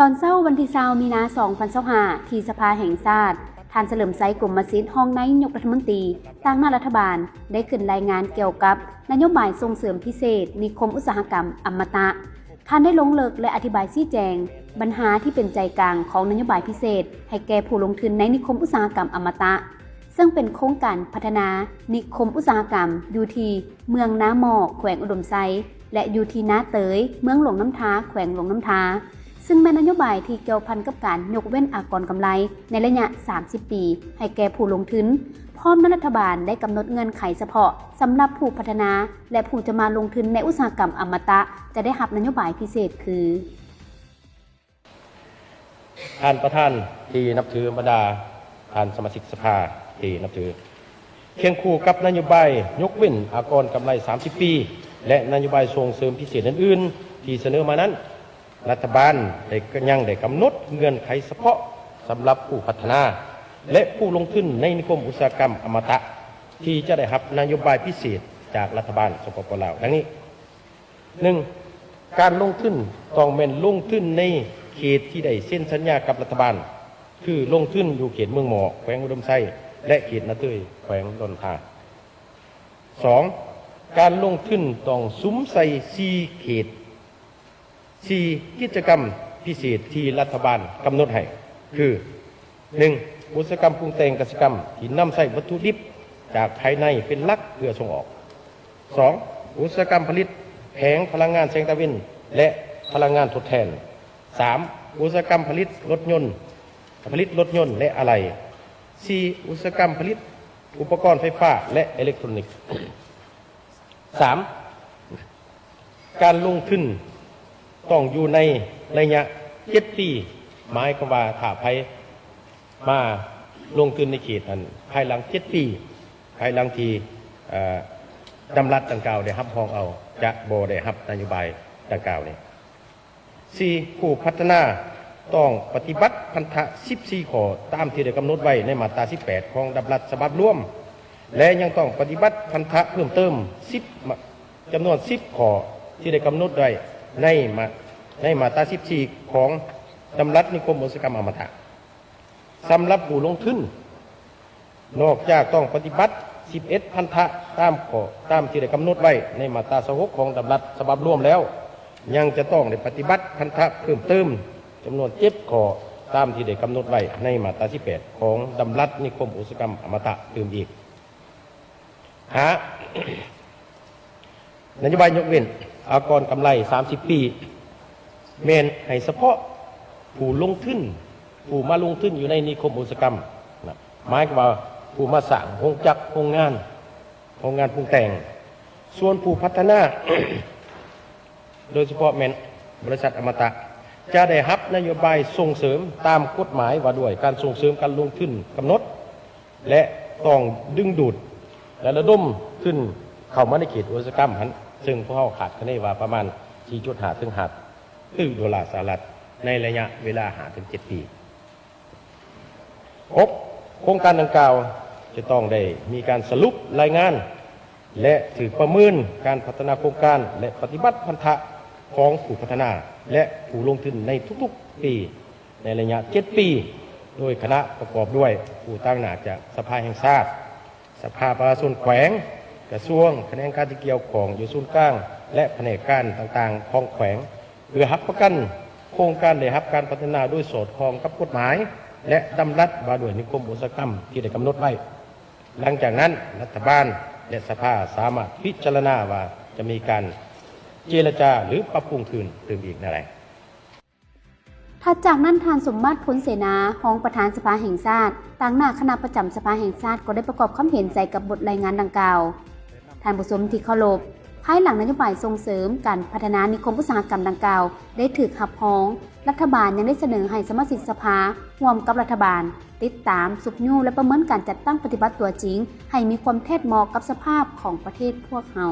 ตอนเช้าวันที่20มีนา2025ที่สภาแห่งชาติท่านเฉลิมไซกรมศิษย์ห้องนายกรัฐมนตรีต่างหน้ารัฐบาลได้ขึ้นรายงานเกี่ยวกับนโยบายส่งเสริมพิเศษนิคมอุตสาหกรรมอมตะท่านได้ลงลึกและอธิบายชี้แจงปัญหาที่เป็นใจกลางของนโยบายพิเศษให้แก่ผู้ลงทุนในนิคมอุตสาหกรรมอมตะซึ่งเป็นโครงการพัฒนานิคมอุตสาหกรรมอยู่ที่เมืองน้าหมอกแขวงอุดมไซและอยู่ที่นาเตยเมืองหลวงน้ำท้าแขวงหลวงน้ำท้าซึ่งแม่นโยบายที่เกี่ยวพันกับการยกเว้นอากรกำไรในระยะ 30 ปีให้แก่ผู้ลงทุนพร้อมรัฐบาลได้กำหนดเงื่อนไขเฉพาะสำหรับผู้พัฒนาและผู้จะมาลงทุนในอุตสาหกรรมอมตะจะได้รับนโยบายพิเศษคือท่านประธานที่นับถือบรรดาท่านสมาชิกสภาที่นับถือเคียงคู่กับนโยบายยกเว้นอากรกำไร 30 ปีและนโยบายส่งเสริมพิเศษอื่นๆที่เสนอมานั้นรัฐบาลได้กำหนดเงื่อนไขเฉพาะสำหรับผู้พัฒนาและผู้ลงทุนในนิคมอุตสาหกรรมอมตะที่จะได้รับนโยบายพิเศษจากรัฐบาลสปป.ลาวดังนี้ 1. การลงทุนต้องเป็นลงทุนในเขตที่ได้เซ็นสัญญากับรัฐบาลคือลงทุนอยู่เขตเมืองหมอกแขวงอุดมไซและเขตนาเตยแขวงดอนทา 2. การลงทุนต้องซุ้มใส่4เขต4กิจกรรมพิเศษที่รัฐบาลกำหนดให้คือ 1. อุตสาหกรรมปรุงแต่งกสิกรรมที่นำใส่วัตถุดิบจากภายในเป็นหลักเพื่อส่งออก 2. อุตสาหกรรมผลิตแผงพลังงานแสงตะวันและพลังงานทดแทน 3. อุตสาหกรรมผลิตรถยนต์และอะไหล่ 4. อุตสาหกรรมผลิตอุปกรณ์ไฟฟ้าและอิเล็กทรอนิกส์ 3. การลงทุนต้องอยู่ในระยะ7 ปีหมายความว่าถ้าไผมาลงทุนในเขตนั้นภายหลัง7 ปีภายหลังที่ดำรัสดังกล่าวได้รับรองเอาจะบ่ได้รับนโยบายดังกล่าวนี้ 4. ผู้พัฒนาต้องปฏิบัติพันธะ14 ข้อตามที่ได้กำหนดไว้ในมาตรา18ของดำรัสฉบับรวมและยังต้องปฏิบัติพันธะเพิ่มเติมจำนวน10 ข้อที่ได้กำหนดไว้ในมาตรา14ของดำรัสนิคมอุตสาหกรรมอมตะสำหรับผู้ลงทุนนอกจากต้องปฏิบัติ11 พันธะตามที่ได้กำหนดไว้ในมาตรา26ของดำรัสฉบับรวมแล้วยังจะต้องได้ปฏิบัติพันธะเพิ่มเติมจำนวน7 ข้อตามที่ได้กำหนดไว้ในมาตรา18ของดำรัสนิคมอุตสาหกรรมอมตะเติมอีกนโยบายยกเว้นอากรกำไร 30 ปีแม่นให้เฉพาะผู้ลงทุนผู้มาลงทุนอยู่ในนิคมอุตสาหกรรมหมายความว่าผู้มาสร้างโรงจักรโรงงานปรุงแต่งส่วนผู้พัฒนา โดยเฉพาะแม่นบริษัทอมตะจะได้รับนโยบายส่งเสริมตามกฎหมายว่าด้วยการส่งเสริมการลงทุนกำหนดและต้องดึงดูดและระดมขึ้นเข้ามาในเขตอุตสาหกรรมซึ่งพวกเขาขาดคะแนนว่าประมาณ 4.5 ถึง 5 $สหรัฐในระยะเวลา 5-7 ปี 6. โครงการดังกล่าวจะต้องได้มีการสรุปรายงานและถือประเมินการพัฒนาโครงการและปฏิบัติพันธะของผู้พัฒนาและผู้ลงทุนในทุกๆปีในระยะ 7 ปีโดยคณะประกอบด้วยผู้ตั้งหน้าจากสภาแห่งชาติสภาประชาชนแขวงกระทรวงแขนงการที่เกี่ยวของอยู่ศูนย์กลางและแผนกการต่างๆของแขวงเพื่อรับประกันโครงการได้รับการพัฒนาด้วยสอดคล้องกับกฎหมายและดำรัสว่าด้วยนิคมอุตสาหกรรมที่ได้กำหนดไว้หลังจากนั้นรัฐบาลและสภาสามารถพิจารณาว่าจะมีการเจรจาหรือปรับปรุงคืนเติมอีกนั่นแหละถัดจากนั้นท่านสมมาตร ผลเสนารองประธานสภาแห่งชาติต่างหน้าคณะประจำสภาแห่งชาติก็ได้ประกอบความเห็นใจกับบทรายงานดังกล่าวท่านผู้ชมที่เคารพภายหลังนโยบายส่งเสริมการพัฒนานิคมอุตสาหกรรมดังกล่าวได้ถูกรับรองรัฐบาลยังได้เสนอให้สมาชิกสภาร่วมกับรัฐบาลติดตามสุขยู่และประเมินการจัดตั้งปฏิบัติตัวจริงให้มีความแท้เหมาะกับสภาพของประเทศพวกเรา